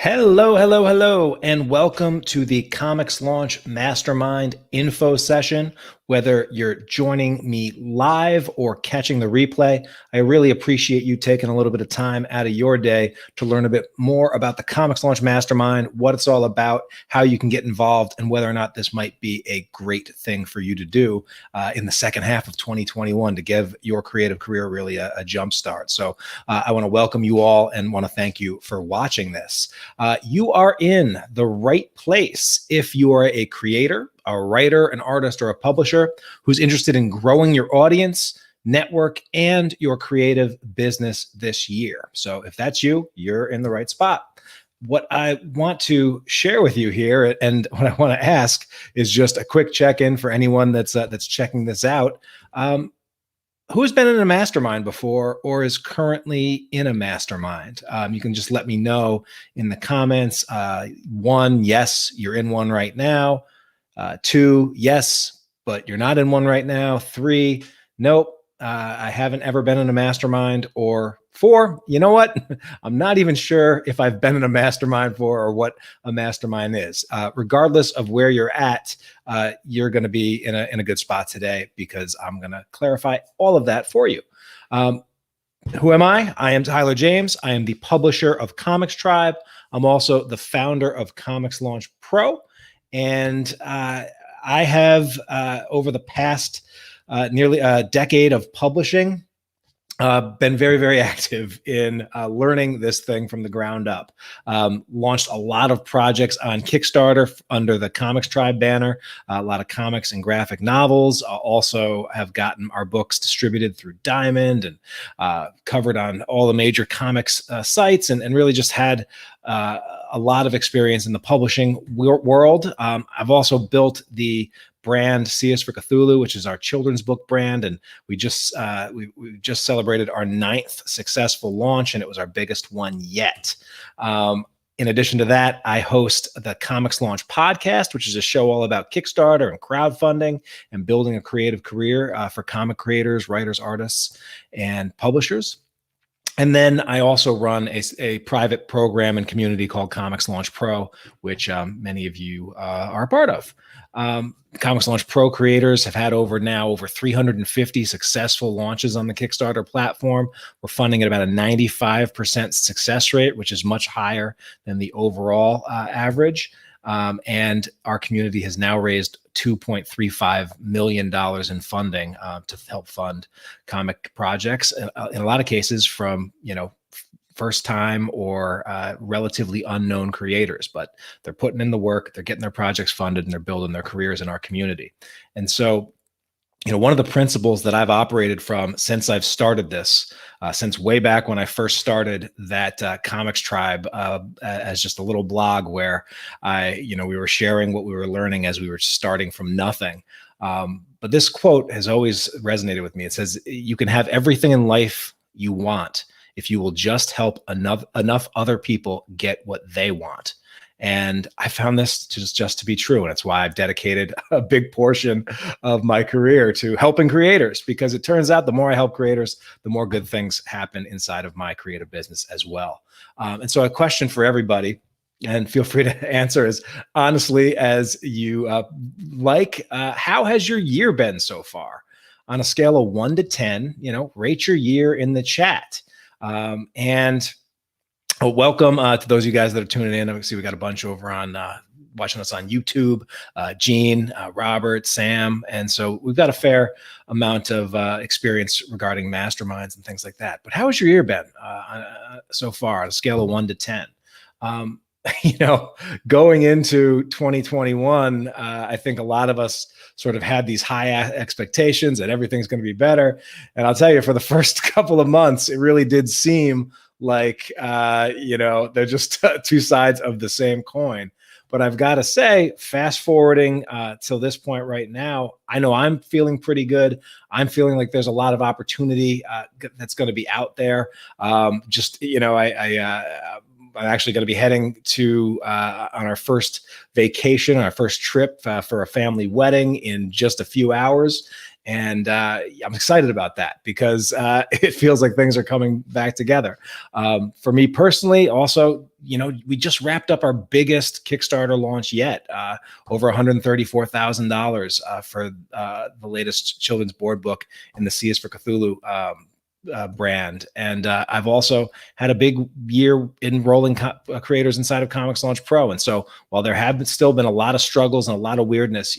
Hello, hello, hello, and welcome to the ComixLaunch MasterMind info session. Whether you're joining me live or catching the replay, I really appreciate you taking a little bit of time out of your day to learn a bit more about the ComixLaunch Mastermind, what it's all about, how you can get involved, and whether or not this might be a great thing for you to do in the second half of 2021 to give your creative career really a jump start. So I want to welcome you all and want to thank you for watching this. You are in the right place if you are a creator, a writer, an artist, or a publisher who's interested in growing your audience, network, and your creative business this year. So if that's you, you're in the right spot. What I want to share with you here, and what I want to ask, is just a quick check-in for anyone that's checking this out. Who's been in a mastermind before or is currently in a mastermind? You can just let me know in the comments. One, yes, you're in one right now. Two, yes, but you're not in one right now. Three, nope, I haven't ever been in a mastermind. Or four, you know what? I'm not even sure if I've been in a mastermind before or what a mastermind is. Regardless of where you're at, you're going to be in a good spot today because I'm going to clarify all of that for you. Who am I? I am Tyler James. I am the publisher of Comics Tribe. I'm also the founder of ComixLaunch Pro. And I have, over the past nearly a decade of publishing, been very, very active in learning this thing from the ground up. Launched a lot of projects on Kickstarter under the Comics Tribe banner, a lot of comics and graphic novels. Also have gotten our books distributed through Diamond and covered on all the major comics sites, and really just had a lot of experience in the publishing world. I've also built the brand C is for Cthulhu, which is our children's book brand, and we just celebrated our 9th successful launch, and it was our biggest one yet. In addition to that, I host the ComixLaunch podcast, which is a show all about Kickstarter and crowdfunding and building a creative career for comic creators, writers, artists, and publishers. And then I also run a private program and community called ComixLaunch Pro, which many of you are a part of. ComixLaunch Pro creators have had over 350 successful launches on the Kickstarter platform. We're funding at about a 95% success rate, which is much higher than the overall average. And our community has now raised $2.35 million in funding to help fund comic projects. In a lot of cases from, first time or relatively unknown creators, but they're putting in the work, they're getting their projects funded, and they're building their careers in our community. And so, one of the principles that I've operated from since I've started this, since way back when I first started that Comics Tribe as just a little blog where we were sharing what we were learning as we were starting from nothing. But this quote has always resonated with me. It says, "You can have everything in life you want if you will just help enough other people get what they want." And I found this just to be true. And it's why I've dedicated a big portion of my career to helping creators, because it turns out the more I help creators, the more good things happen inside of my creative business as well. And so a question for everybody, and feel free to answer as honestly as you like. How has your year been so far? On a scale of 1 to 10, rate your year in the chat. Welcome to those of you guys that are tuning in. Obviously, we got a bunch over on watching us on YouTube, Gene, Robert, Sam. And so we've got a fair amount of experience regarding masterminds and things like that. But how has your year been so far on a scale of 1 to 10? Going into 2021, I think a lot of us sort of had these high expectations that everything's going to be better. And I'll tell you, for the first couple of months, it really did seem like, they're just two sides of the same coin. But I've got to say, fast forwarding till this point right now, I know I'm feeling pretty good. I'm feeling like there's a lot of opportunity that's going to be out there. I'm actually going to be heading to on our first vacation, our first trip for a family wedding in just a few hours. And I'm excited about that because it feels like things are coming back together. For me personally, also, we just wrapped up our biggest Kickstarter launch yet, over $134,000 for the latest children's board book in the C is for Cthulhu brand. And I've also had a big year enrolling creators inside of ComixLaunch Pro. And so while there have still been a lot of struggles and a lot of weirdness,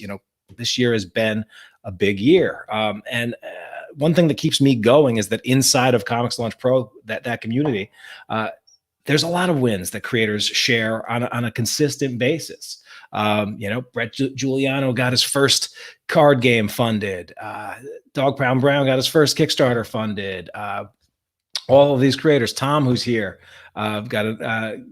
this year has been a big year. And one thing that keeps me going is that inside of ComixLaunch Pro, that community, there's a lot of wins that creators share on a consistent basis. Brett Giuliano got his first card game funded. Dog Pound Brown got his first Kickstarter funded. All of these creators, Tom, who's here, got a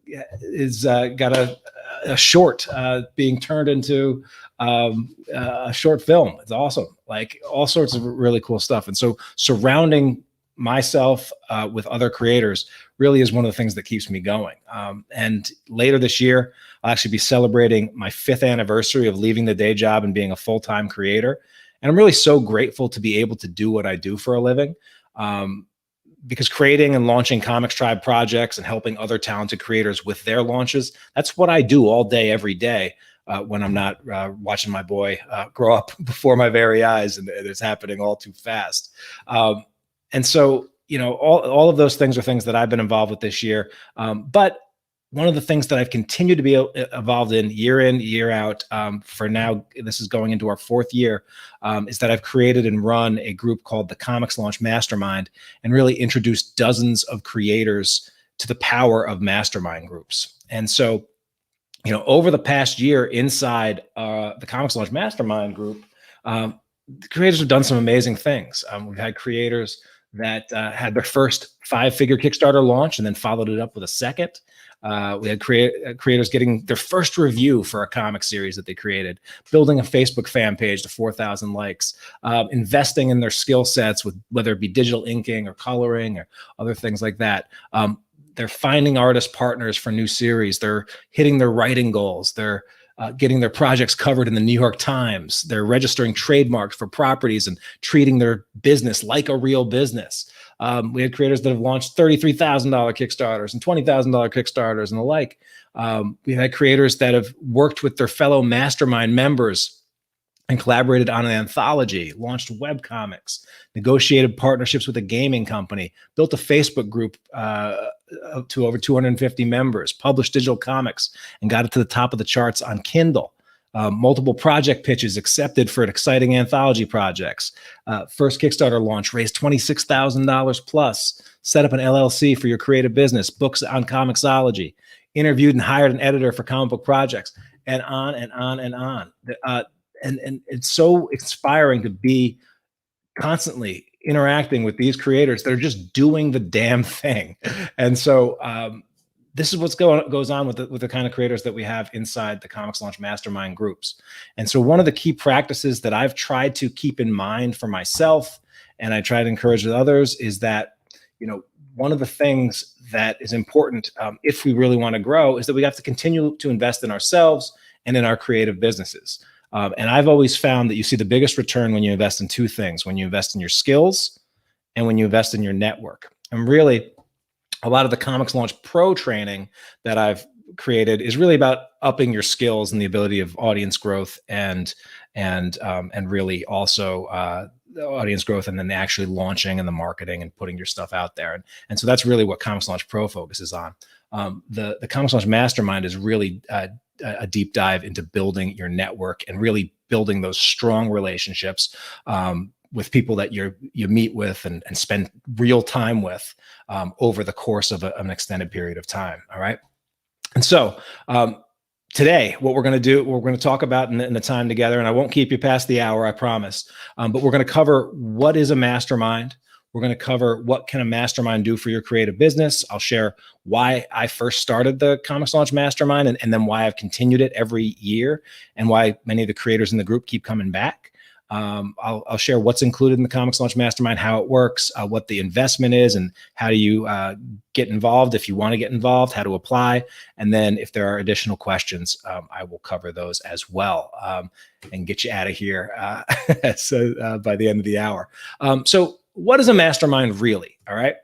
short being turned into a short film. It's awesome. Like all sorts of really cool stuff. And so surrounding myself with other creators really is one of the things that keeps me going. And later this year, I'll actually be celebrating my 5th anniversary of leaving the day job and being a full-time creator. And I'm really so grateful to be able to do what I do for a living. Because creating and launching Comics Tribe projects and helping other talented creators with their launches, that's what I do all day, every day, when I'm not watching my boy grow up before my very eyes, and it's happening all too fast. And so, all of those things are things that I've been involved with this year. But one of the things that I've continued to be involved in, year out, for now, this is going into our 4th year, is that I've created and run a group called the ComixLaunch MasterMind and really introduced dozens of creators to the power of mastermind groups. And so, over the past year inside the ComixLaunch MasterMind group, the creators have done some amazing things. We've had creators that had their first 5-figure Kickstarter launch and then followed it up with a second. We had creators getting their first review for a comic series that they created, building a Facebook fan page to 4,000 likes, investing in their skill sets with whether it be digital inking or coloring or other things like that. They're finding artist partners for new series. They're hitting their writing goals. They're getting their projects covered in the New York Times. They're registering trademarks for properties and treating their business like a real business. We had creators that have launched $33,000 Kickstarters and $20,000 Kickstarters and the like. We've had creators that have worked with their fellow mastermind members and collaborated on an anthology, launched webcomics, negotiated partnerships with a gaming company, built a Facebook group to over 250 members, published digital comics, and got it to the top of the charts on Kindle. Multiple project pitches accepted for exciting anthology projects. First Kickstarter launch raised $26,000 plus. Set up an LLC for your creative business. Books on Comixology. Interviewed and hired an editor for comic book projects, and on and on and on. And it's so inspiring to be constantly interacting with these creators that are just doing the damn thing. And so this is what's goes on with the kind of creators that we have inside the ComixLaunch Mastermind groups. And so one of the key practices that I've tried to keep in mind for myself, and I try to encourage with others, is that, one of the things that is important if we really want to grow is that we have to continue to invest in ourselves and in our creative businesses. And I've always found that you see the biggest return when you invest in 2 things: when you invest in your skills and when you invest in your network. And really, a lot of the ComixLaunch Pro training that I've created is really about upping your skills and the ability of audience growth and really also the audience growth, and then actually launching and the marketing and putting your stuff out there. And so that's really what ComixLaunch Pro focuses on. The ComixLaunch Mastermind is really a deep dive into building your network and really building those strong relationships with people that you meet with and spend real time with over the course of an extended period of time. All right. And so today, what we're going to do, we're going to talk about in the time together, and I won't keep you past the hour, I promise. But we're going to cover what is a mastermind. We're going to cover what can a mastermind do for your creative business. I'll share why I first started the ComixLaunch Mastermind and then why I've continued it every year and why many of the creators in the group keep coming back. I'll share what's included in the Comics Launch Mastermind, how it works, what the investment is, and how do you get involved if you want to get involved, how to apply. And then if there are additional questions, I will cover those as well and get you out of here by the end of the hour. So what is a mastermind really? All right.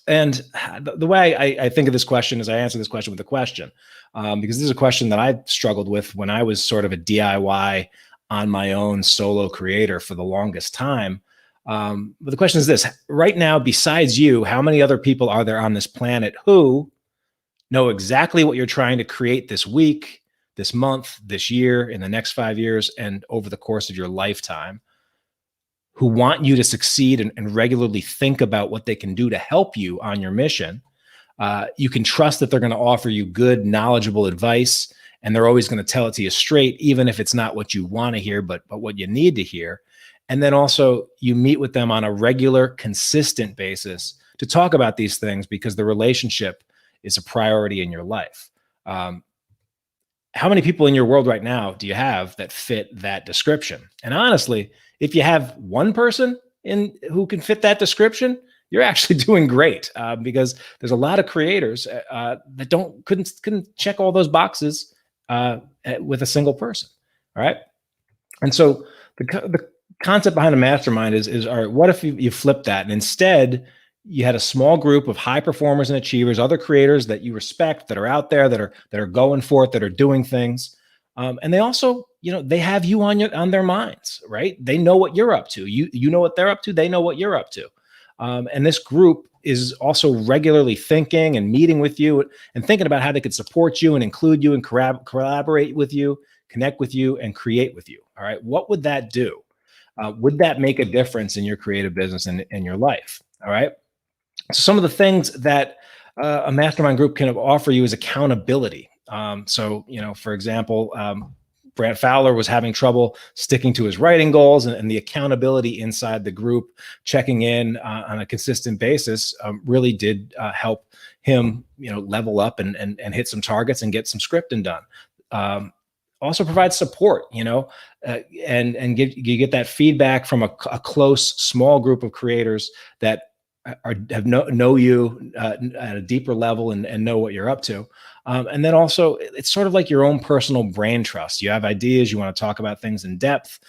And the way I think of this question is I answer this question with a question, because this is a question that I struggled with when I was sort of a DIY on my own solo creator for the longest time. But the question is this: right now, besides you, how many other people are there on this planet who know exactly what you're trying to create this week, this month, this year, in the next 5 years, and over the course of your lifetime, who want you to succeed and regularly think about what they can do to help you on your mission? You can trust that they're going to offer you good, knowledgeable advice, and they're always going to tell it to you straight, even if it's not what you want to hear, but what you need to hear. And then also you meet with them on a regular, consistent basis to talk about these things because the relationship is a priority in your life. How many people in your world right now do you have that fit that description? And honestly, if you have one person who can fit that description, you're actually doing great, because there's a lot of creators that couldn't check all those boxes with a single person. All right. And so the concept behind a mastermind is all right, what if you flip that and instead you had a small group of high performers and achievers, other creators that you respect, that are out there, that are going for it, that are doing things. And they also, they have you on their minds, right? They know what you're up to. You know what they're up to. They know what you're up to. And this group is also regularly thinking and meeting with you and thinking about how they could support you and include you and collaborate with you, connect with you, and create with you. All right. What would that do? Would that make a difference in your creative business and in your life? All right. So some of the things that a mastermind group can offer you is accountability. So, for example, Brant Fowler was having trouble sticking to his writing goals, and the accountability inside the group, checking in on a consistent basis, really did help him, level up and hit some targets and get some scripting done. Also provides support, and you get that feedback from a close, small group of creators that know you at a deeper level and know what you're up to. And then also it's sort of like your own personal brain trust. You have ideas, you want to talk about things in depth.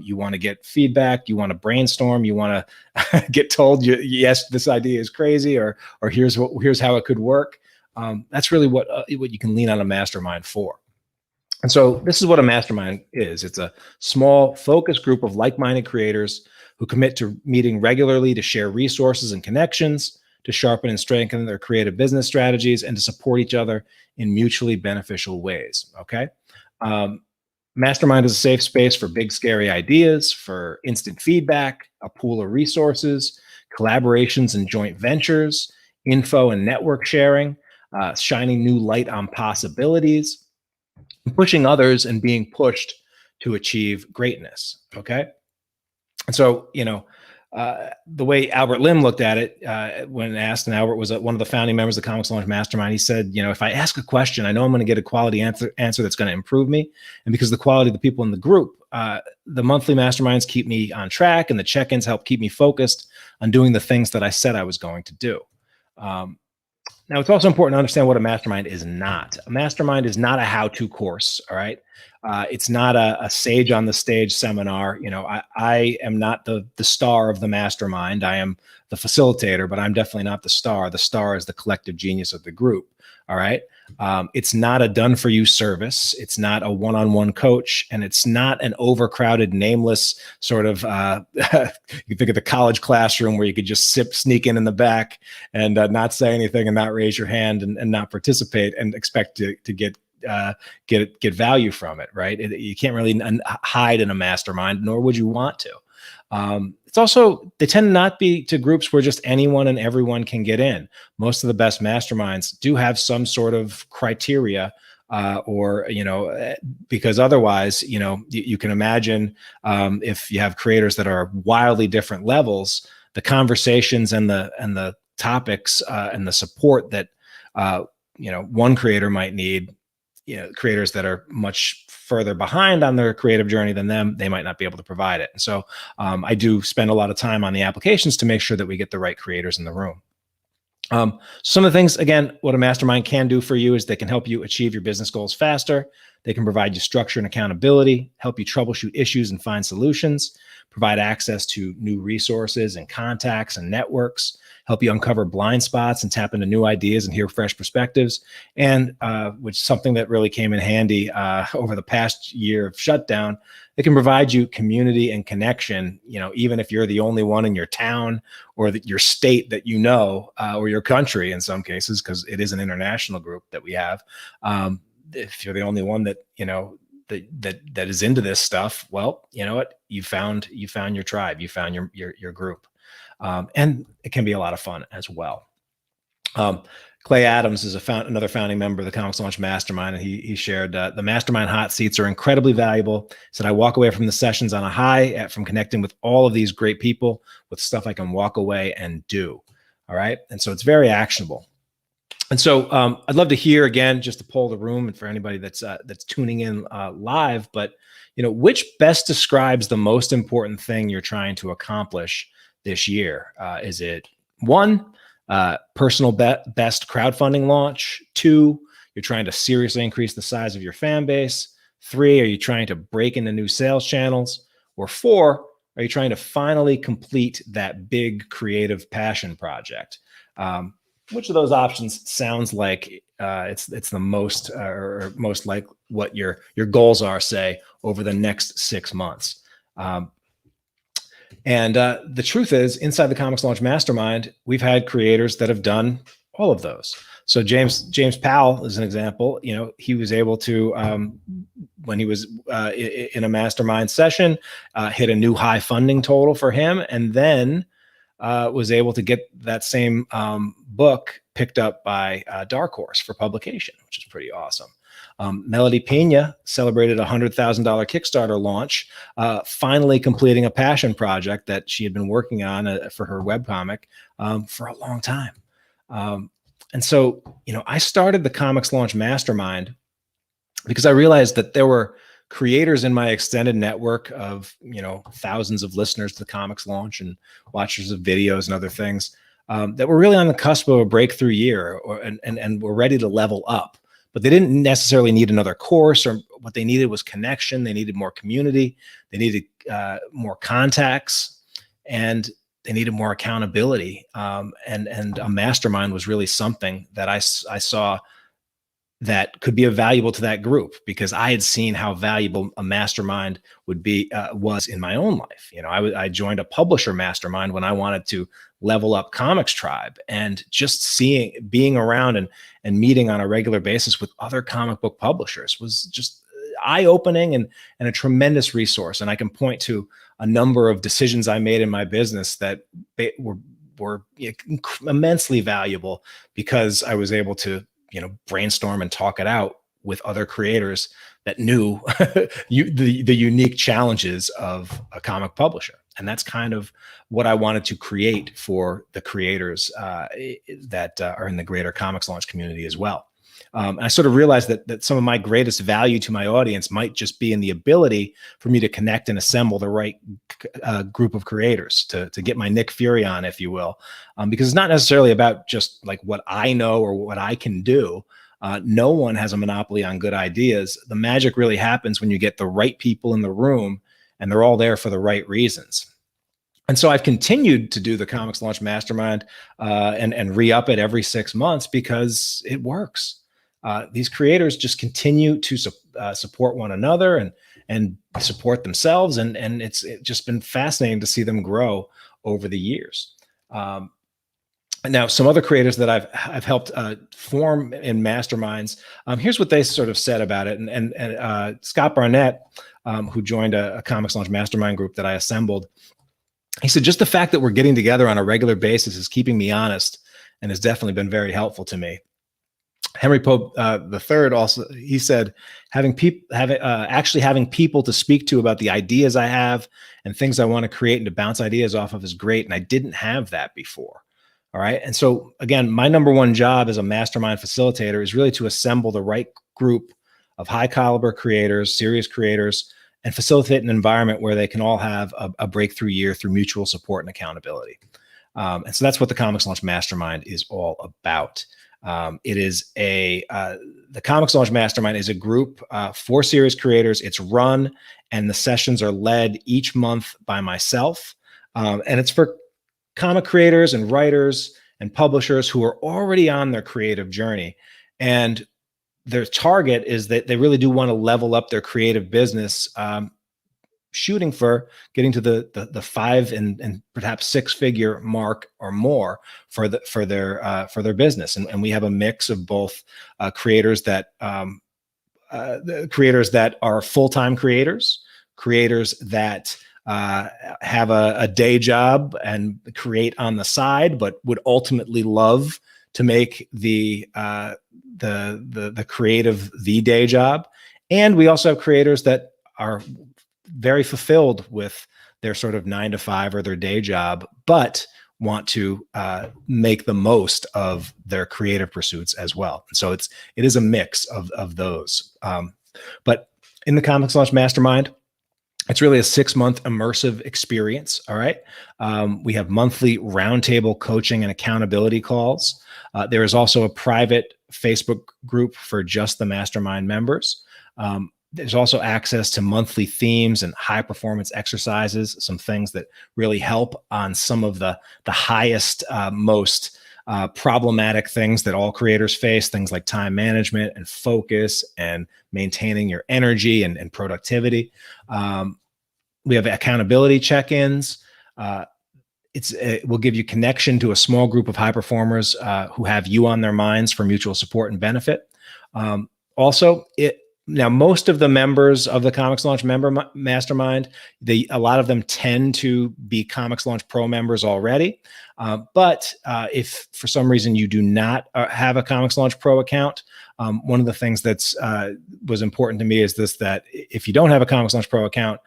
You want to get feedback, you want to brainstorm, you want to get told, yes, this idea is crazy, or here's how it could work. That's really what you can lean on a mastermind for. And so this is what a mastermind is. It's a small, focused group of like-minded creators who commit to meeting regularly to share resources and connections, to sharpen and strengthen their creative business strategies, and to support each other in mutually beneficial ways. Okay. Mastermind is a safe space for big, scary ideas, for instant feedback, a pool of resources, collaborations and joint ventures, info and network sharing, shining new light on possibilities, pushing others and being pushed to achieve greatness. Okay. And so, the way Albert Lim looked at it when asked, and Albert was one of the founding members of the Comics Launch Mastermind, he said, if I ask a question, I know I'm going to get a quality answer that's going to improve me. And because of the quality of the people in the group, the monthly masterminds keep me on track, and the check-ins help keep me focused on doing the things that I said I was going to do. Now, it's also important to understand what a mastermind is not. A mastermind is not a how-to course, all right? It's not a sage on the stage seminar. I am not the star of the mastermind. I am the facilitator, but I'm definitely not the star. The star is the collective genius of the group, all right? It's not a done-for-you service. It's not a one-on-one coach, and it's not an overcrowded, nameless sort of, you think of the college classroom where you could just sneak in the back and not say anything and not raise your hand and not participate and expect to get value from it, right? You can't really hide in a mastermind, nor would you want to. It's also, they tend not be to groups where just anyone and everyone can get in. Most of the best masterminds do have some sort of criteria, because otherwise, you can imagine if you have creators that are wildly different levels, the conversations and the topics and the support that one creator might need, creators that are much further behind on their creative journey than them, they might not be able to provide it. And so I do spend a lot of time on the applications to make sure that we get the right creators in the room. Some of the things, again, what a mastermind can do for you is they can help you achieve your business goals faster. They can provide you structure and accountability, help you troubleshoot issues and find solutions, provide access to new resources and contacts and networks, help you uncover blind spots and tap into new ideas and hear fresh perspectives. And which is something that really came in handy over the past year of shutdown. It can provide you community and connection, even if you're the only one in your town or your state that or your country in some cases, because it is an international group that we have. If you're the only one that, that is into this stuff, well, you know what? You found your tribe, you found your group. And it can be a lot of fun as well. Clay Adams is another founding member of the ComixLaunch Mastermind, and he shared the Mastermind hot seats are incredibly valuable. He said, I walk away from the sessions on a high from connecting with all of these great people with stuff I can walk away and do. All right. And so it's very actionable. And so I'd love to hear, again, just to poll the room and for anybody that's tuning in live, but which best describes the most important thing you're trying to accomplish this year? Is it 1, personal best crowdfunding launch? 2, you're trying to seriously increase the size of your fan base? 3, are you trying to break into new sales channels? Or 4, are you trying to finally complete that big creative passion project? Which of those options sounds like it's the most or most like what your goals are, say, over the next 6 months? And the truth is, inside the ComixLaunch Mastermind, we've had creators that have done all of those. So James Powell is an example. He was able to, when he was in a mastermind session, hit a new high funding total for him, and then was able to get that same book picked up by Dark Horse for publication, which is pretty awesome. Melody Pena celebrated a $100,000 Kickstarter launch, finally completing a passion project that she had been working on for her webcomic for a long time. And so, I started the ComixLaunch Mastermind because I realized that there were creators in my extended network of, thousands of listeners to the ComixLaunch and watchers of videos and other things that were really on the cusp of a breakthrough year and were ready to level up. But they didn't necessarily need another course, or what they needed was connection. They needed more community. They needed more contacts, and they needed more accountability. And a mastermind was really something that I saw that could be valuable to that group, because I had seen how valuable a mastermind was in my own life. I joined a publisher mastermind when I wanted to level up Comics Tribe, and just being around and meeting on a regular basis with other comic book publishers was just eye-opening and a tremendous resource. And I can point to a number of decisions I made in my business that were immensely valuable because I was able to brainstorm and talk it out with other creators that knew the unique challenges of a comic publisher. And that's kind of what I wanted to create for the creators that are in the greater ComixLaunch community as well. And I sort of realized that some of my greatest value to my audience might just be in the ability for me to connect and assemble the right group of creators to get my Nick Fury on, if you will, because it's not necessarily about just like what I know or what I can do. No one has a monopoly on good ideas. The magic really happens when you get the right people in the room and they're all there for the right reasons. And so I've continued to do the ComixLaunch Mastermind and re-up it every 6 months because it works. These creators just continue to support one another and support themselves. And it's just been fascinating to see them grow over the years. Now, some other creators that I've helped form in masterminds, here's what they sort of said about it. And Scott Barnett, who joined a ComixLaunch Mastermind group that I assembled, he said, just the fact that we're getting together on a regular basis is keeping me honest and has definitely been very helpful to me. Henry Pope III also, he said, having people to speak to about the ideas I have and things I want to create and to bounce ideas off of is great. And I didn't have that before. All right. And so again, my number one job as a mastermind facilitator is really to assemble the right group of high caliber creators, serious creators, and facilitate an environment where they can all have a breakthrough year through mutual support and accountability. And so that's what the Comics Launch Mastermind is all about. It is the Comics Launch Mastermind is a group for series creators. It's run and the sessions are led each month by myself. And it's for comic creators and writers and publishers who are already on their creative journey. And their target is that they really do want to level up their creative business, shooting for getting to the 5 and perhaps 6-figure mark or more for their business. And we have a mix of both creators that are full-time creators that have a day job and create on the side, but would ultimately love to make the creative the day job. And we also have creators that are very fulfilled with their sort of 9 to 5 or their day job, but want to make the most of their creative pursuits as well. And so it is a mix of those. But in the Comics Launch Mastermind, it's really a 6-month immersive experience. All right. We have monthly roundtable coaching and accountability calls. There is also a private Facebook group for just the mastermind members. There's also access to monthly themes and high performance exercises, some things that really help on some of the highest, most problematic things that all creators face, things like time management and focus and maintaining your energy and productivity. We have accountability check-ins. It will give you connection to a small group of high performers who have you on their minds for mutual support and benefit. Now, most of the members of the Comics Launch Mastermind, a lot of them tend to be Comics Launch Pro members already. But if for some reason you do not have a Comics Launch Pro account, one of the things that's was important to me is that if you don't have a Comics Launch Pro account,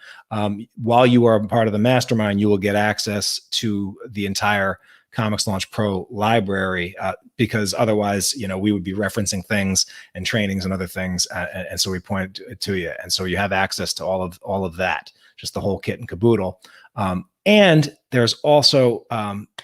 while you are a part of the mastermind, you will get access to the entire Comics Launch Pro library, because otherwise, we would be referencing things and trainings and other things, and so we point to you, and so you have access to all of that, just the whole kit and caboodle. And there's also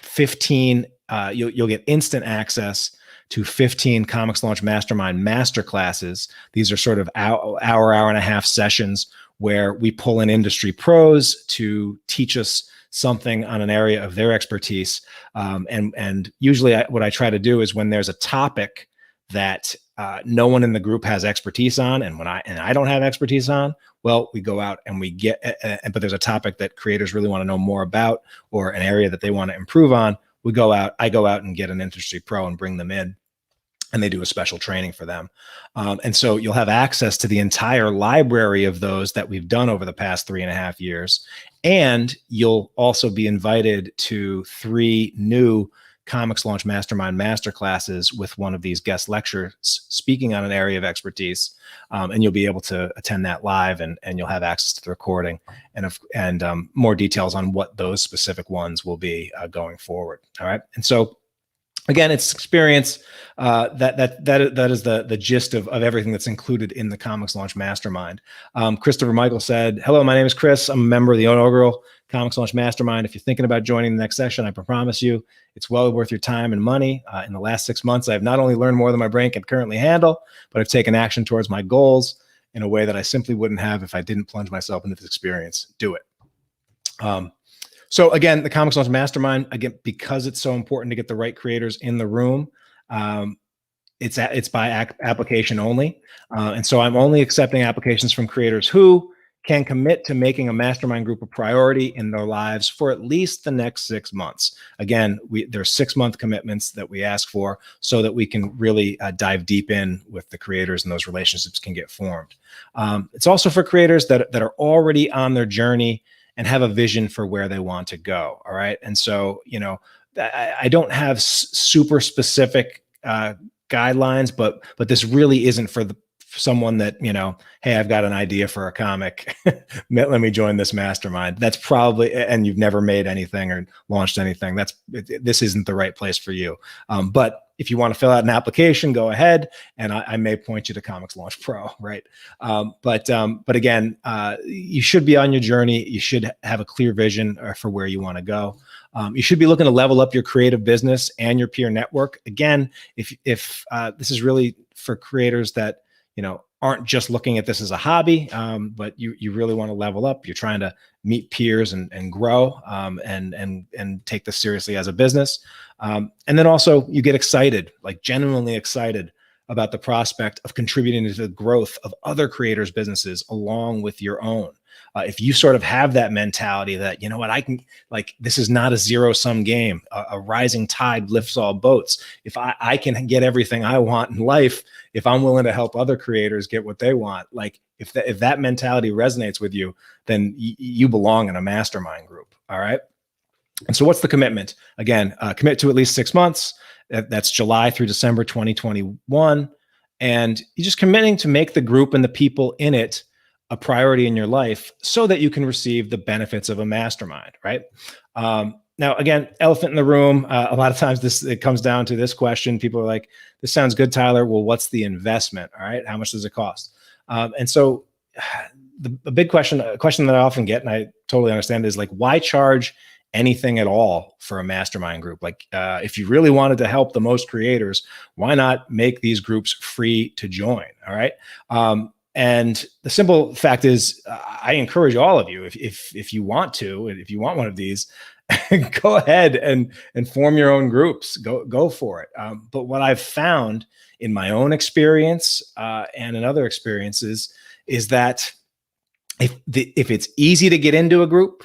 15. You'll get instant access to 15 Comics Launch Mastermind masterclasses. These are sort of hour and a half sessions where we pull in industry pros to teach us something on an area of their expertise. And usually what I try to do is when there's a topic that no one in the group has expertise on, and I don't have expertise on, well, we go out and but there's a topic that creators really want to know more about, or an area that they want to improve on, I go out and get an industry pro and bring them in, and they do a special training for them. And so you'll have access to the entire library of those that we've done over the past 3.5 years. And you'll also be invited to 3 new Comics Launch Mastermind masterclasses with one of these guest lecturers speaking on an area of expertise. And you'll be able to attend that live, and you'll have access to the recording and more details on what those specific ones will be going forward. All right. And so again, it's experience. That is the gist of everything that's included in the Comics Launch Mastermind. Christopher Michael said, "Hello, my name is Chris. I'm a member of the inaugural Comics Launch Mastermind. If you're thinking about joining the next session, I promise you it's well worth your time and money. In the last 6 months, I've not only learned more than my brain can currently handle, but I've taken action towards my goals in a way that I simply wouldn't have if I didn't plunge myself into this experience. Do it." So again, the Comics Launch Mastermind, again, because it's so important to get the right creators in the room, it's by application only. And so I'm only accepting applications from creators who can commit to making a mastermind group a priority in their lives for at least the next 6 months. Again, there's 6-month commitments that we ask for so that we can really dive deep in with the creators, and those relationships can get formed. It's also for creators that are already on their journey and have a vision for where they want to go. All right. And so, I don't have super specific guidelines, but this really isn't for someone that, hey, I've got an idea for a comic. Let me join this mastermind. That's probably, and you've never made anything or launched anything. This isn't the right place for you. But If you want to fill out an application, go ahead, and I may point you to ComixLaunch Pro, right? But again, you should be on your journey. You should have a clear vision for where you want to go. You should be looking to level up your creative business and your peer network. Again, if this is really for creators that aren't just looking at this as a hobby, but you really want to level up. You're trying to meet peers and grow, and take this seriously as a business. And then also you get excited, like genuinely excited about the prospect of contributing to the growth of other creators' businesses along with your own. If you sort of have that mentality that, I can, like, this is not a zero-sum game. A rising tide lifts all boats. If I can get everything I want in life, if I'm willing to help other creators get what they want, like if that mentality resonates with you, then you belong in a mastermind group. All right. And so what's the commitment? Again, commit to at least 6 months. That's July through December 2021. And you're just committing to make the group and the people in it a priority in your life so that you can receive the benefits of a mastermind, right? Now, again, elephant in the room. A lot of times it comes down to this question. People are like, this sounds good, Tyler. Well, what's the investment? All right. How much does it cost? And so a big question, a question that I often get, and I totally understand, is like, why charge anything at all for a mastermind group? Like, if you really wanted to help the most creators, why not make these groups free to join? All right. And the simple fact is, I encourage all of you, if you want to, and if you want one of these, go ahead and form your own groups. Go for it. But what I've found in my own experience and in other experiences is that if it's easy to get into a group,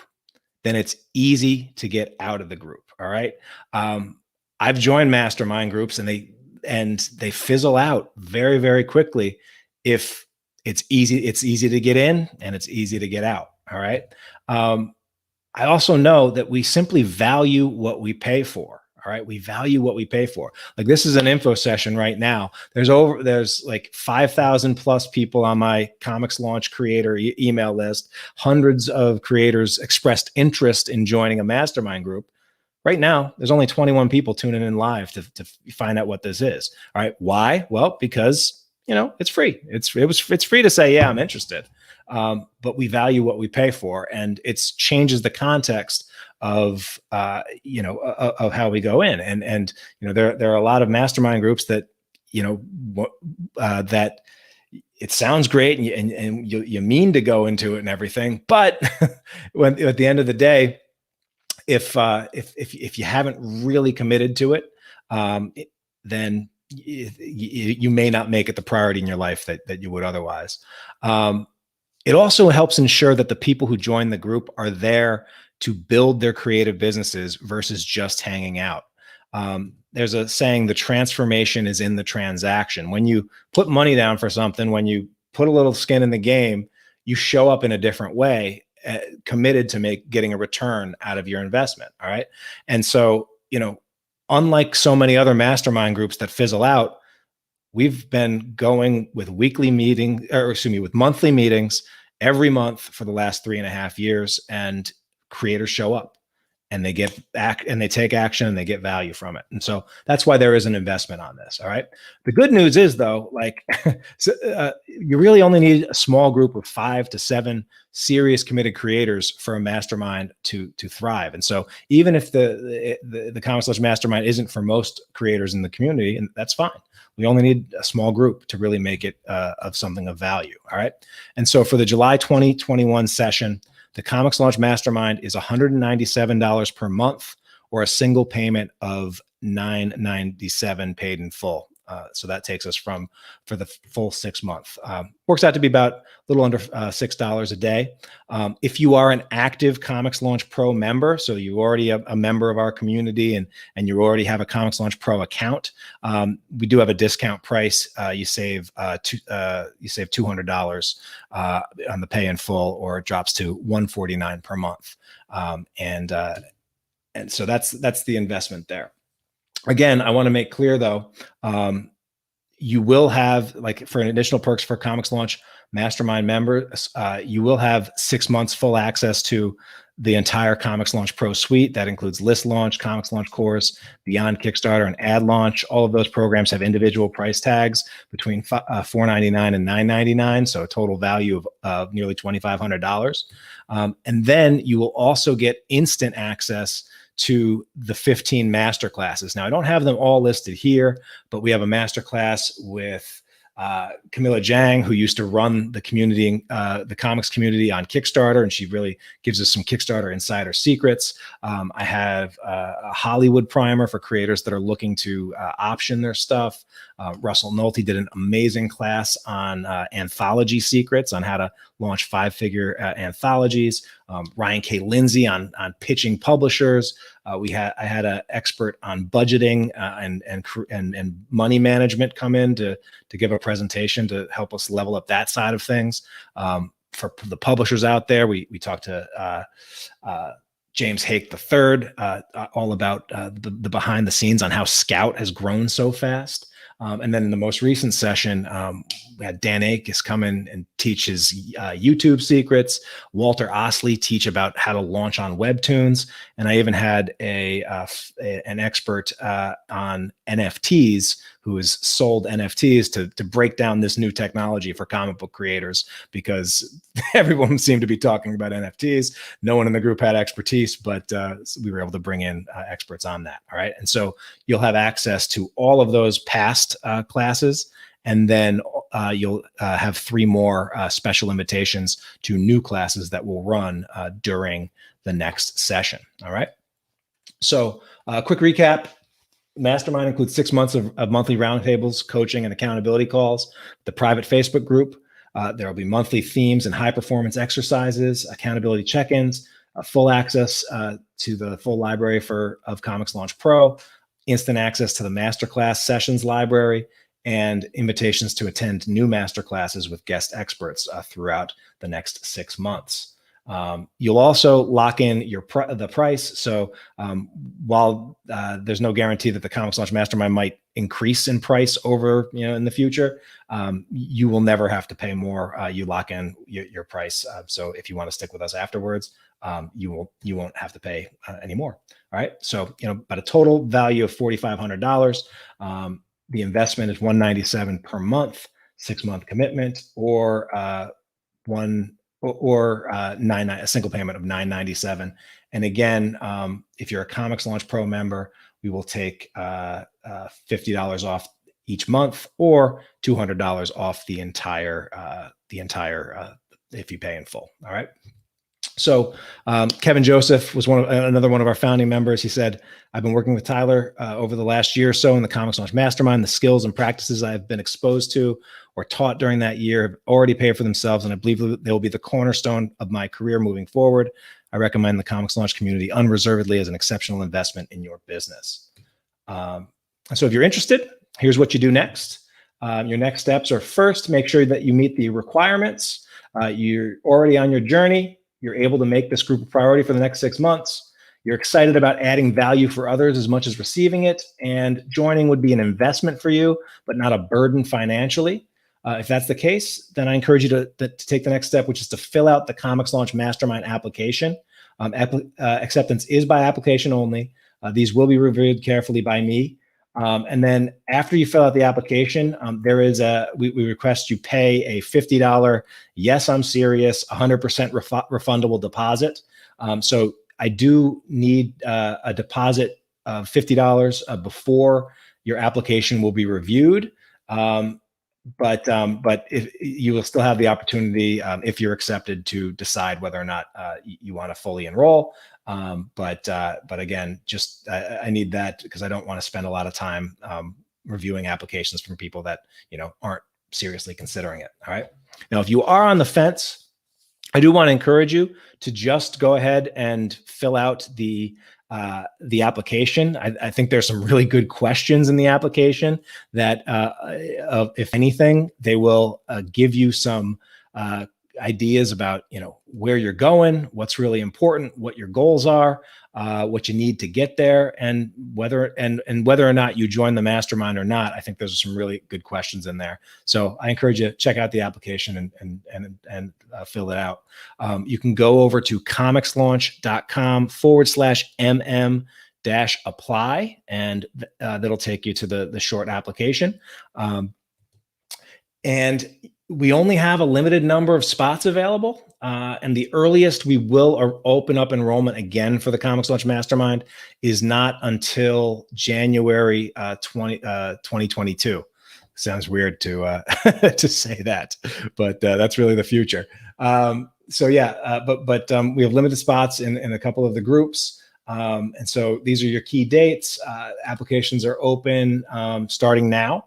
then it's easy to get out of the group. All right. I've joined mastermind groups and they fizzle out very, very quickly. If it's easy to get in and it's easy to get out. All right. I also know that we simply value what we pay for. All right. We value what we pay for. Like, this is an info session right now. There's like 5,000 plus people on my ComixLaunch creator email list. Hundreds of creators expressed interest in joining a mastermind group. Right now, there's only 21 people tuning in live to find out what this is. All right. Why? Well, because it's free. It's free to say, yeah, I'm interested. But we value what we pay for, and it changes the context of of how we go in. And there are a lot of mastermind groups that that it sounds great and you mean to go into it and everything, but when at the end of the day, if you haven't really committed to it, then you may not make it the priority in your life that you would otherwise. It also helps ensure that the people who join the group are there to build their creative businesses versus just hanging out. There's a saying, the transformation is in the transaction. When you put money down for something, when you put a little skin in the game, you show up in a different way, committed to getting a return out of your investment. All right. And so, unlike so many other mastermind groups that fizzle out, we've been going with with monthly meetings every month for the last 3.5 years, and creators show up and they take action and they get value from it. And so that's why there is an investment on this. All right. The good news is, though, you really only need a small group of 5 to 7 serious committed creators for a mastermind to thrive. And so even if the ComixLaunch Mastermind isn't for most creators in the community, and that's fine. We only need a small group to really make it of something of value. All right. And so for the July 2021 session, the ComixLaunch Mastermind is $197 per month, or a single payment of $997 paid in full. So that takes us for the full 6 month. Works out to be about a little under $6 a day. If you are an active ComixLaunch Pro member, so you're already a member of our community and you already have a ComixLaunch Pro account, we do have a discount price. You save $200 on the pay in full, or it drops to $149 per month. And so that's the investment there. Again, I want to make clear, though, you will have, like, for an additional perks for Comics Launch Mastermind members, you will have 6 months full access to the entire Comics Launch Pro suite. That includes List Launch, Comics Launch Course, Beyond Kickstarter, and Ad Launch. All of those programs have individual price tags between $4.99 and $9.99, so a total value of nearly $2,500. And then you will also get instant access to the 15 masterclasses. Now, I don't have them all listed here, but we have a masterclass with Camilla Jang, who used to run the community, the comics community on Kickstarter, and she really gives us some Kickstarter insider secrets. I have a Hollywood primer for creators that are looking to option their stuff. Russell Nolte did an amazing class on anthology secrets, on how to launch 5-figure anthologies. Ryan K. Lindsay on pitching publishers. I had an expert on budgeting and money management come in to give a presentation to help us level up that side of things. For the publishers out there, we talked to James Hake III, all about the behind the scenes on how Scout has grown so fast. And then in the most recent session, we had Dan Akes come in and teach his YouTube secrets. Walter Osley teach about how to launch on Webtoons. And I even had an expert on NFTs who has sold NFTs to break down this new technology for comic book creators, because everyone seemed to be talking about NFTs. No one in the group had expertise, but we were able to bring in experts on that. All right. And so you'll have access to all of those past classes. And then you'll have 3 more special invitations to new classes that will run during the next session. All right. So quick recap. Mastermind includes 6 months of monthly roundtables, coaching, and accountability calls. The private Facebook group. There will be monthly themes and high performance exercises, accountability check-ins, full access to the full library of Comics Launch Pro, instant access to the masterclass sessions library, and invitations to attend new masterclasses with guest experts throughout the next 6 months. You'll also lock in the price. So while there's no guarantee that the Comics Launch Mastermind might increase in price over, in the future, you will never have to pay more. You lock in your price. So if you want to stick with us afterwards, you won't have to pay any more. All right. So, about a total value of $4,500. The investment is $197 per month, 6-month commitment, or a single payment of $997. And again, if you're a Comics Launch Pro member, we will take $50 off each month, or $200 off the entire if you pay in full. All right. So Kevin Joseph was another one of our founding members. He said, "I've been working with Tyler over the last year or so in the Comics Launch Mastermind. The skills and practices I've been exposed to or taught during that year have already paid for themselves, and I believe they will be the cornerstone of my career moving forward. I recommend the Comics Launch community unreservedly as an exceptional investment in your business." So if you're interested, here's what you do next. Your next steps are, first, make sure that you meet the requirements. You're already on your journey. You're able to make this group a priority for the next 6 months. You're excited about adding value for others as much as receiving it. And joining would be an investment for you, but not a burden financially. If that's the case, then I encourage you to take the next step, which is to fill out the Comics Launch Mastermind application. Acceptance is by application only. These will be reviewed carefully by me. And then after you fill out the application, we request you pay a $50, yes, I'm serious, 100% refundable deposit. So I do need a deposit of $50 before your application will be reviewed. But if you will still have the opportunity, if you're accepted, to decide whether or not you want to fully enroll. But again, I need that because I don't want to spend a lot of time reviewing applications from people that aren't seriously considering it. All right. Now, if you are on the fence, I do want to encourage you to just go ahead and fill out the application. I think there's some really good questions in the application that, if anything, they will give you some ideas about, where you're going, what's really important, what your goals are, what you need to get there, and whether or not you join the mastermind or not. I think those are some really good questions in there. So I encourage you to check out the application and fill it out. You can go over to comixlaunch.com/mm-apply, and that'll take you to the short application. And we only have a limited number of spots available. And the earliest we will open up enrollment again for the ComixLaunch Mastermind is not until January 2022. Sounds weird to to say that, but that's really the future. So yeah, but we have limited spots in a couple of the groups. And so these are your key dates. Applications are open starting now,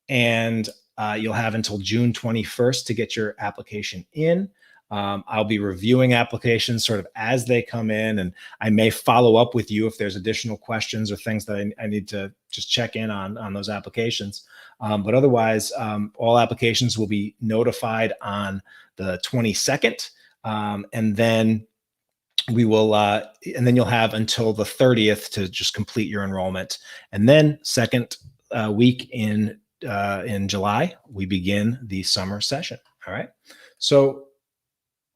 and you'll have until June 21st to get your application in. I'll be reviewing applications sort of as they come in, and I may follow up with you if there's additional questions or things that I need to just check in on those applications. But otherwise, all applications will be notified on the 22nd, and then we will, and then you'll have until the 30th to just complete your enrollment, and then second week in July, we begin the summer session. All right. So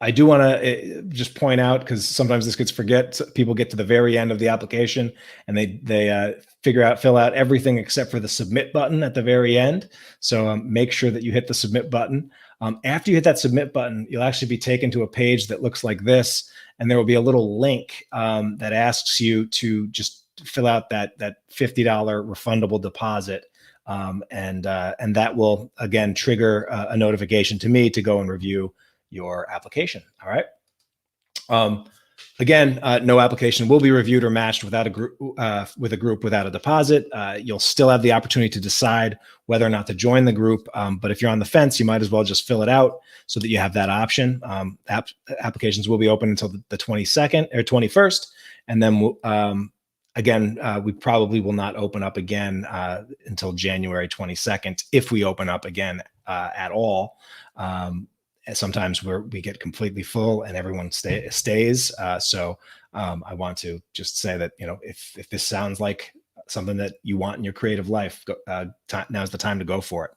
I do want to just point out, because sometimes this gets people get to the very end of the application and they fill out everything except for the submit button at the very end. So make sure that you hit the submit button. After you hit that submit button, you'll actually be taken to a page that looks like this, and there will be a little link that asks you to just fill out that $50 refundable deposit. And that will again trigger a notification to me to go and review your application. All right. Again, no application will be reviewed or matched without a group without a deposit. You'll still have the opportunity to decide whether or not to join the group. But if you're on the fence, you might as well just fill it out so that you have that option. Applications will be open until the 22nd or 21st, and then again, we probably will not open up again until January 22nd, if we open up again at all. Sometimes we get completely full and everyone stays. So I want to just say that, if this sounds like something that you want in your creative life, now's the time to go for it.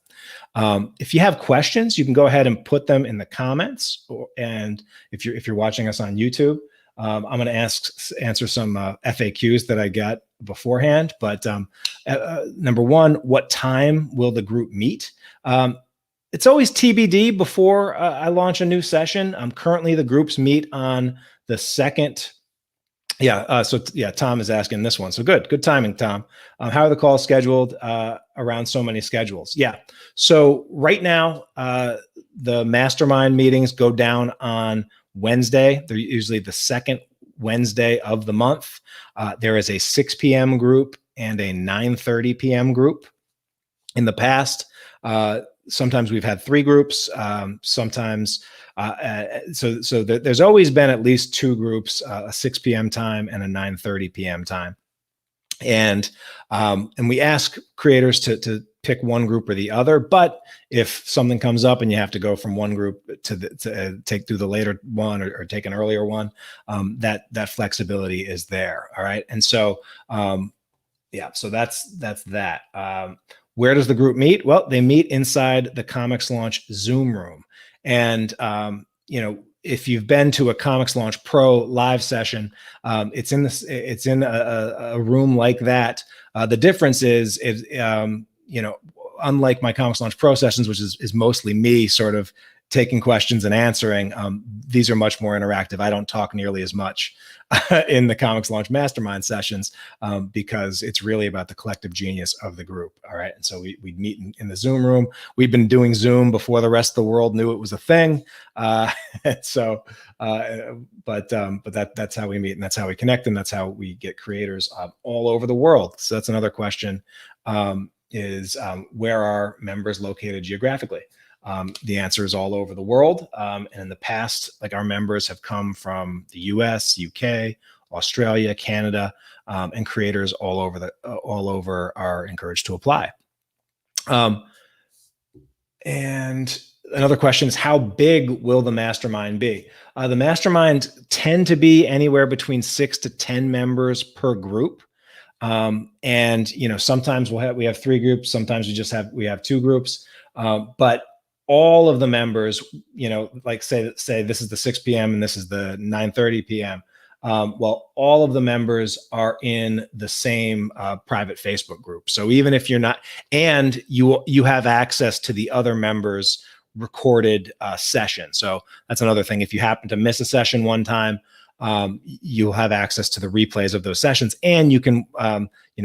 If you have questions, you can go ahead and put them in the comments, and if you're watching us on YouTube, I'm going to answer some FAQs that I got beforehand. But number one, what time will the group meet? It's always TBD before I launch a new session. Currently, the groups meet on the second. Tom is asking this one. So good timing, Tom. How are the calls scheduled around so many schedules? Yeah. So right now, the mastermind meetings go down on Wednesday. They're usually the second Wednesday of the month. There is a 6 p.m. group and a 9:30 p.m. group. In the past, sometimes we've had 3 groups. Sometimes, there's always been at least 2 groups, a 6 p.m. time and a 9:30 p.m. time. And we ask creators to pick one group or the other. But if something comes up and you have to go from one group to take through the later one or take an earlier one, that flexibility is there. All right. And so, so that's that. Where does the group meet? Well, they meet inside the ComixLaunch Zoom room. And, if you've been to a ComixLaunch Pro live session, it's in a room like that. The difference is, unlike my ComixLaunch Pro sessions, which is mostly me sort of taking questions and answering, these are much more interactive. I don't talk nearly as much in the ComixLaunch Mastermind sessions because it's really about the collective genius of the group. All right. And so we meet in the Zoom room. We've been doing Zoom before the rest of the world knew it was a thing. That's how we meet, and that's how we connect, and that's how we get creators all over the world. So that's another question, is where are members located geographically? The answer is all over the world. And in the past, our members have come from the US, UK, Australia, Canada, and creators all over are encouraged to apply. And Another question is, how big will the mastermind be? The mastermind tend to be anywhere between 6 to 10 members per group. And sometimes we have 3 groups, sometimes we have 2 groups. But all of the members, like say this is the 6 p.m. and this is the 9:30 p.m. Well, all of the members are in the same private Facebook group. So even if you're not, and you have access to the other members' recorded session. So that's another thing. If you happen to miss a session one time, you'll have access to the replays of those sessions, and you can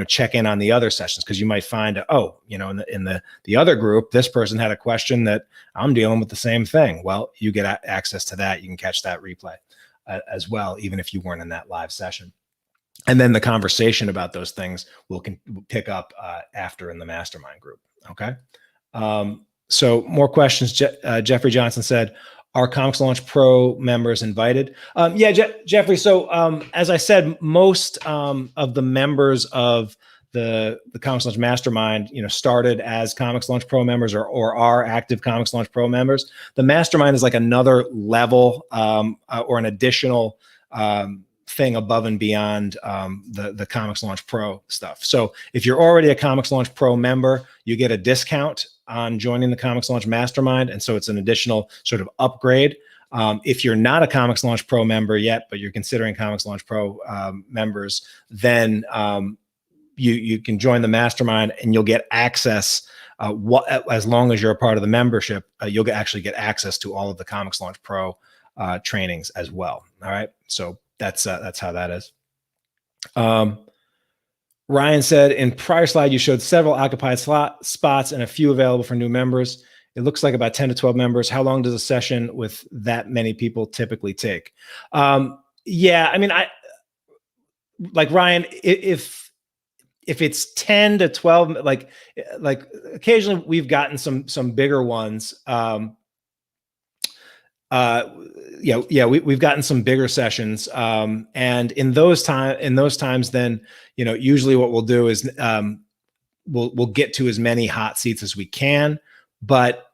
check in on the other sessions, because you might find, in the other group, this person had a question that I'm dealing with the same thing. Well, you get access to that. You can catch that replay as well, even if you weren't in that live session. And then the conversation about those things will pick up after in the mastermind group. Okay. So more questions. Jeffrey Johnson said, are ComixLaunch Pro members invited? Yeah, Jeffrey. So as I said, most of the members of the ComixLaunch Mastermind, started as ComixLaunch Pro members or are active ComixLaunch Pro members. The Mastermind is like another level or an additional thing above and beyond the ComixLaunch Pro stuff. So if you're already a ComixLaunch Pro member, you get a discount on joining the ComixLaunch Mastermind. And so it's an additional sort of upgrade. If you're not a ComixLaunch Pro member yet, but you're considering ComixLaunch Pro members, then you can join the Mastermind and you'll get access. As long as you're a part of the membership, you'll actually get access to all of the ComixLaunch Pro trainings as well. All right. So that's how that is. Ryan said, in prior slide, you showed several occupied spots and a few available for new members. It looks like about 10 to 12 members. How long does a session with that many people typically take? Yeah, I mean, like Ryan, if it's 10 to 12, like occasionally we've gotten some bigger ones. We've gotten some bigger sessions, and in those times, then usually what we'll do is we'll get to as many hot seats as we can, but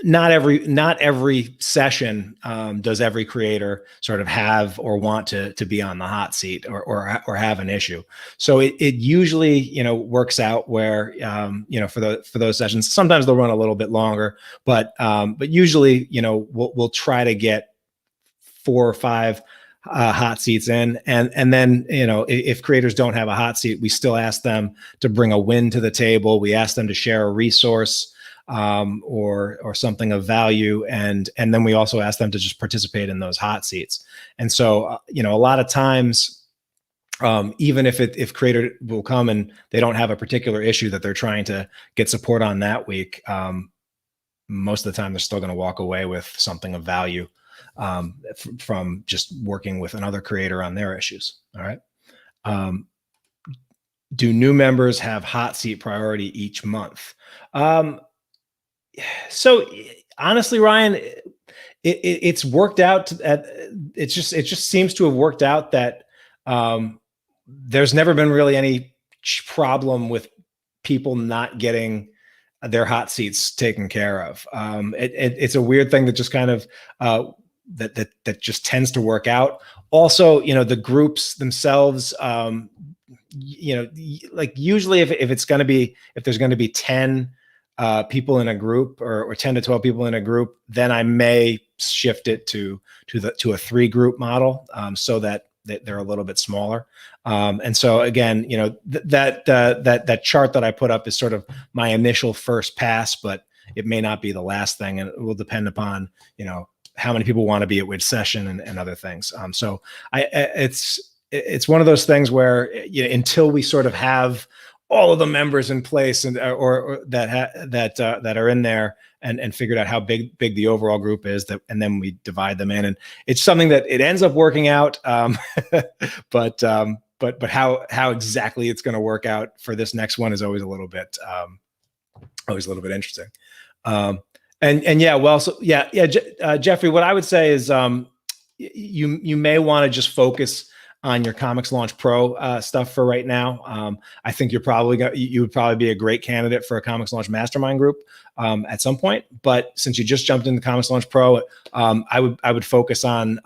not every session does every creator sort of have or want to be on the hot seat or have an issue. So it usually works out where for those sessions, sometimes they'll run a little bit longer, but usually we'll try to get 4 or 5 hot seats in, and then if creators don't have a hot seat, we still ask them to bring a win to the table. We ask them to share a resource or something of value, and then we also ask them to just participate in those hot seats. And so a lot of times, even if creator will come and they don't have a particular issue that they're trying to get support on that week, most of the time they're still going to walk away with something of value from just working with another creator on their issues. All right. Do new members have hot seat priority each month? So honestly, Ryan, it's worked out. It just seems to have worked out that there's never been really any problem with people not getting their hot seats taken care of. It's a weird thing that just kind of that just tends to work out. Also, the groups themselves, like usually if there's going to be 10 people in a group or 10 to 12 people in a group, then I may shift it to a 3 group model, so that they're a little bit smaller. And so again, that chart that I put up is sort of my initial first pass, but it may not be the last thing, and it will depend upon, how many people want to be at which session and other things. So it's one of those things where until we sort of have all of the members in place and or that are in there and figured out how big the overall group is, and then we divide them in, and it's something that it ends up working out. But how exactly it's going to work out for this next one is always a little bit interesting. Jeffrey, what I would say is you may want to just focus on your Comics Launch Pro stuff for right now. I think you would probably be a great candidate for a Comics Launch Mastermind group at some point. But since you just jumped into Comics Launch Pro, I would focus on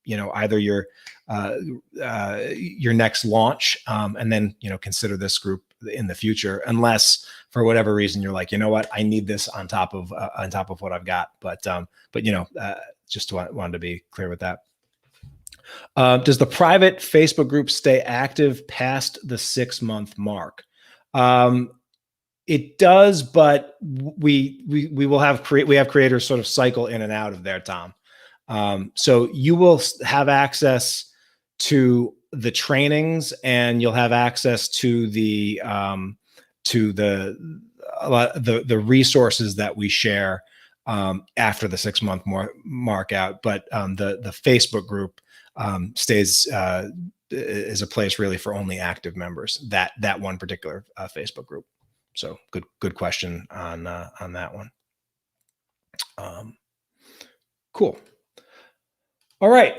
either your next launch, and then consider this group in the future, unless for whatever reason you're like, you know what, I need this on top of what I've got. But just wanted to be clear with that. Does the private Facebook group stay active past the 6-month mark? It does, but we have creators sort of cycle in and out of there, Tom. So you will have access to the trainings, and you'll have access to the resources that we share after the 6-month mark out. But the Facebook group stays is a place really for only active members. That one particular Facebook group. So good question on that one. Cool. All right.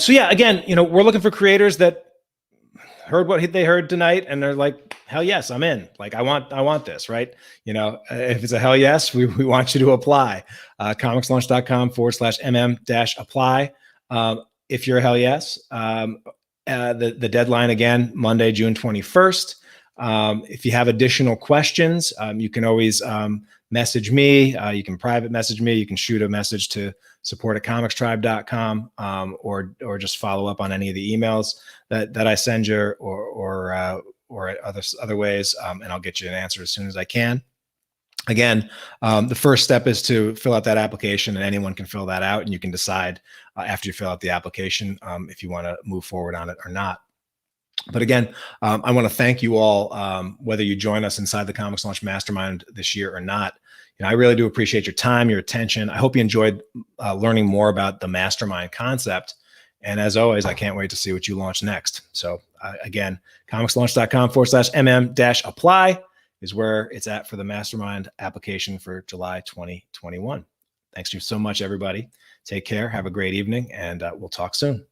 So yeah, again, we're looking for creators that heard what they heard tonight, and they're like, hell yes, I'm in. Like, I want this, right? If it's a hell yes, we want you to apply. comicslaunch.com/mm-apply. If you're a hell yes, the deadline again, Monday, June 21st. If you have additional questions, you can always message me. You can private message me. You can shoot a message to support@comicstribe.com, or just follow up on any of the emails that I send you, or other ways, and I'll get you an answer as soon as I can. Again, the first step is to fill out that application, and anyone can fill that out, and you can decide after you fill out the application if you want to move forward on it or not. But again, I want to thank you all, whether you join us inside the Comics Launch Mastermind this year or not. I really do appreciate your time, your attention. I hope you enjoyed learning more about the Mastermind concept. And as always, I can't wait to see what you launch next. So again, comicslaunch.com/mm-apply is where it's at for the Mastermind application for July 2021. Thanks so much, everybody. Take care. Have a great evening, and we'll talk soon.